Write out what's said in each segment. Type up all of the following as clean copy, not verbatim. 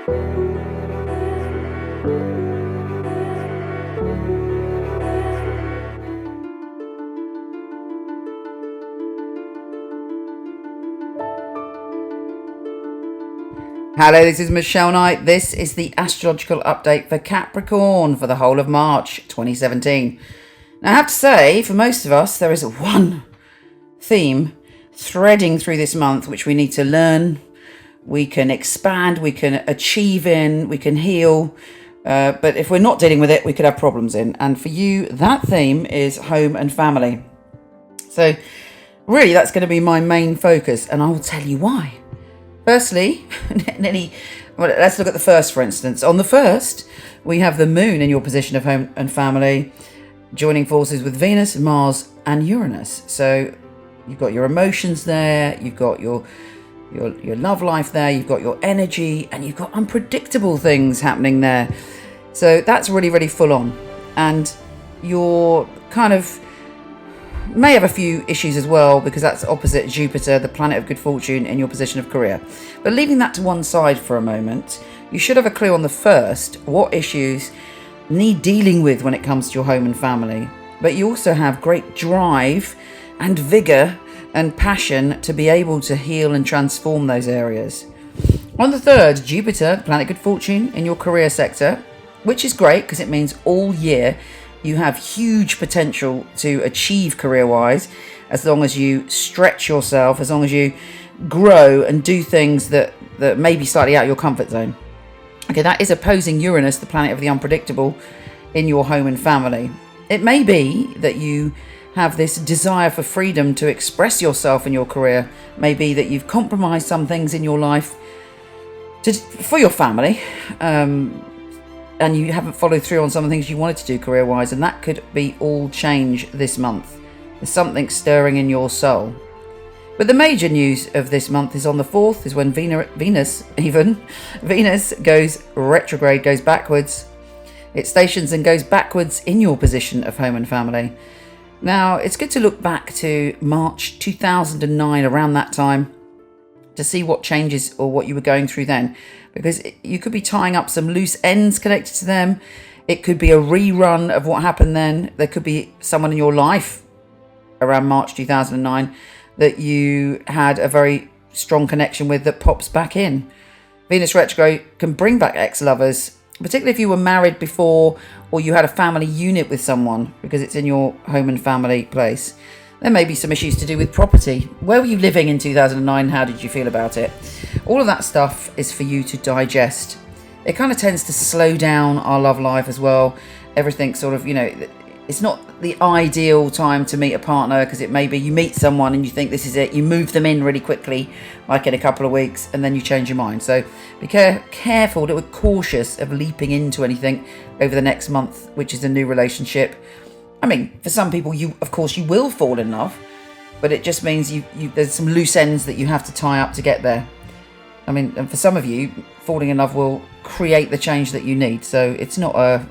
Hello, this is Michele Knight. This is the astrological update for Capricorn for the whole of March 2017. Now, I have to say, for most of us, there is one theme threading through this month which we need to learn, we can expand, we can achieve in, we can heal. But if we're not dealing with it, we could have problems in. And for you, that theme is home and family. So really, that's going to be my main focus, and I will tell you why. Firstly, let's look at the first, for instance. On the first, we have the moon in your position of home and family, joining forces with Venus, Mars, and Uranus. So you've got your emotions there, you've got your love life there, you've got your energy, and you've got unpredictable things happening there. So that's really, really full on. And you're kind of may have a few issues as well, because that's opposite Jupiter, the planet of good fortune, in your position of career. But leaving that to one side for a moment, you should have a clue on the first what issues need dealing with when it comes to your home and family. But you also have great drive and vigor and passion to be able to heal and transform those areas. On the third, Jupiter, the planet of good fortune, in your career sector, which is great because it means all year you have huge potential to achieve career-wise, as long as you stretch yourself, as long as you grow and do things that may be slightly out of your comfort zone. Okay, that is opposing Uranus, the planet of the unpredictable, in your home and family. It may be that you have this desire for freedom to express yourself in your career. It may be that you've compromised some things in your life for your family, and you haven't followed through on some of the things you wanted to do career-wise, and that could be all change this month. There's something stirring in your soul. But the major news of this month is on the 4th, is when Venus goes retrograde, goes backwards. It stations and goes backwards in your position of home and family. Now, it's good to look back to March 2009, around that time, to see what changes or what you were going through then, because you could be tying up some loose ends connected to them. It could be a rerun of what happened then. There could be someone in your life around March 2009 that you had a very strong connection with that pops back in. Venus retrograde can bring back ex-lovers, particularly if you were married before or you had a family unit with someone, because it's in your home and family place. There may be some issues to do with property. Where were you living in 2009? How did you feel about it? All of that stuff is for you to digest. It kind of tends to slow down our love life as well. Everything sort of, it's not the ideal time to meet a partner, because it may be you meet someone and you think this is it. You move them in really quickly, like in a couple of weeks, and then you change your mind. So be careful, we're cautious of leaping into anything over the next month, which is a new relationship. I mean, for some people, of course, you will fall in love, but it just means there's some loose ends that you have to tie up to get there. I mean, and for some of you, falling in love will create the change that you need. So it's not a,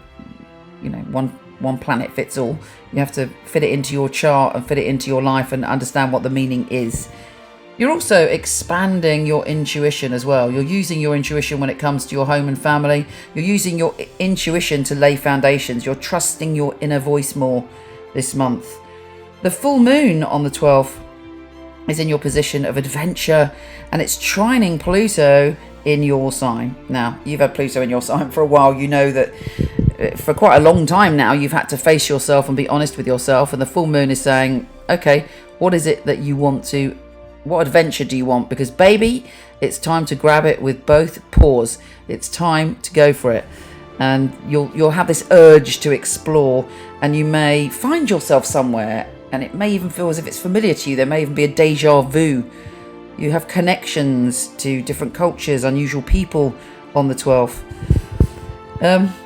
one planet fits all. You have to fit it into your chart and fit it into your life and understand what the meaning is. You're also expanding your intuition as well. You're using your intuition when it comes to your home and family. You're using your intuition to lay foundations. You're trusting your inner voice more this month. The full moon on the 12th is in your position of adventure, and it's trining Pluto in your sign. Now, you've had Pluto in your sign for a while. You know that for quite a long time now, you've had to face yourself and be honest with yourself. And the full moon is saying, okay, what is it that you want to What adventure do you want? Because baby, it's time to grab it with both paws. It's time to go for it. And you'll have this urge to explore, and you may find yourself somewhere, and it may even feel as if it's familiar to you. There may even be a deja vu. You have connections to different cultures, unusual people on the 12th.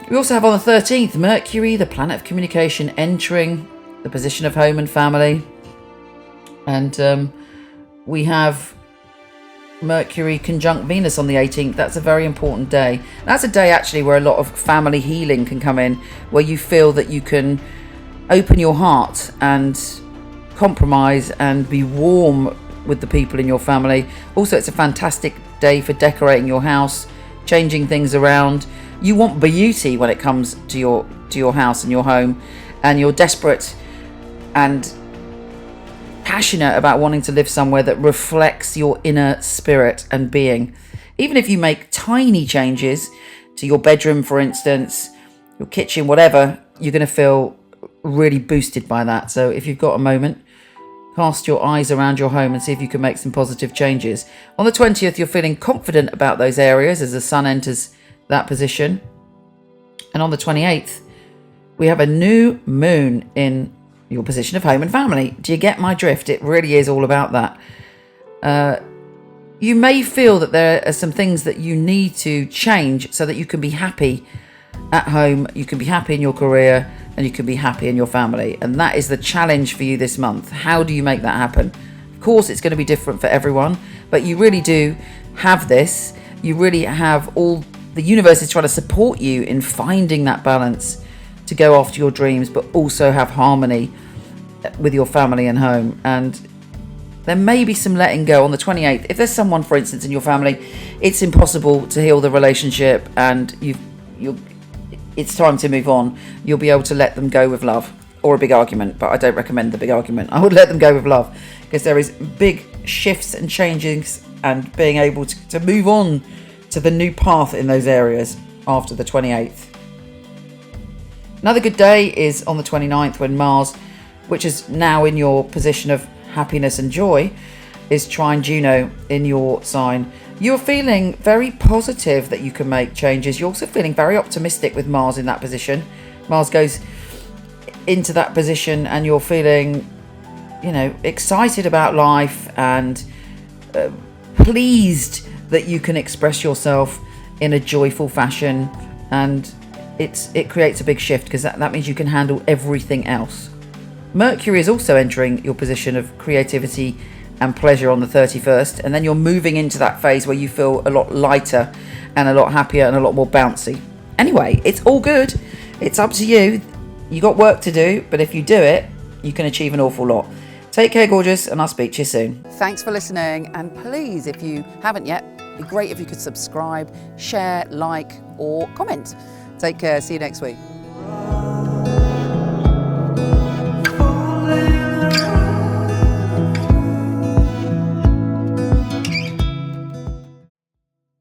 We also have on the 13th, Mercury, the planet of communication, entering the position of home and family. And we have Mercury conjunct Venus on the 18th. That's a very important day. That's a day actually where a lot of family healing can come in, where you feel that you can open your heart and compromise and be warm with the people in your family. Also, it's a fantastic day for decorating your house, changing things around. You want beauty when it comes to your house and your home, and you're desperate and passionate about wanting to live somewhere that reflects your inner spirit and being. Even if you make tiny changes to your bedroom, for instance, your kitchen, whatever, you're going to feel really boosted by that. So if you've got a moment, cast your eyes around your home and see if you can make some positive changes. On the 20th, you're feeling confident about those areas as the sun enters that position. And on the 28th, we have a new moon in your position of home and family. Do you get my drift? It really is all about that. You may feel that there are some things that you need to change so that you can be happy at home, you can be happy in your career, and you can be happy in your family. And that is the challenge for you this month. How do you make that happen? Of course, it's going to be different for everyone, but you really do have this. You really have all the universe is trying to support you in finding that balance to go after your dreams, but also have harmony with your family and home. And there may be some letting go on the 28th. If there's someone, for instance, in your family, it's impossible to heal the relationship and it's time to move on. You'll be able to let them go with love, or a big argument, but I don't recommend the big argument. I would let them go with love, because there is big shifts and changes and being able to move on to the new path in those areas after the 28th. Another good day is on the 29th, when Mars, which is now in your position of happiness and joy, is trine JUNO in your sign. You're feeling very positive that you can make changes. You're also feeling very optimistic with Mars in that position. Mars goes into that position and you're feeling, excited about life and pleased that you can express yourself in a joyful fashion. And it creates a big shift, because that means you can handle everything else. Mercury is also entering your position of creativity and pleasure on the 31st, and then you're moving into that phase where you feel a lot lighter and a lot happier and a lot more bouncy. Anyway, it's all good. It's up to you. You got work to do, but if you do it, you can achieve an awful lot. Take care, gorgeous, and I'll speak to you soon. Thanks for listening, and please, if you haven't yet, it'd be great if you could subscribe, share, like, or comment. Take care. See you next week.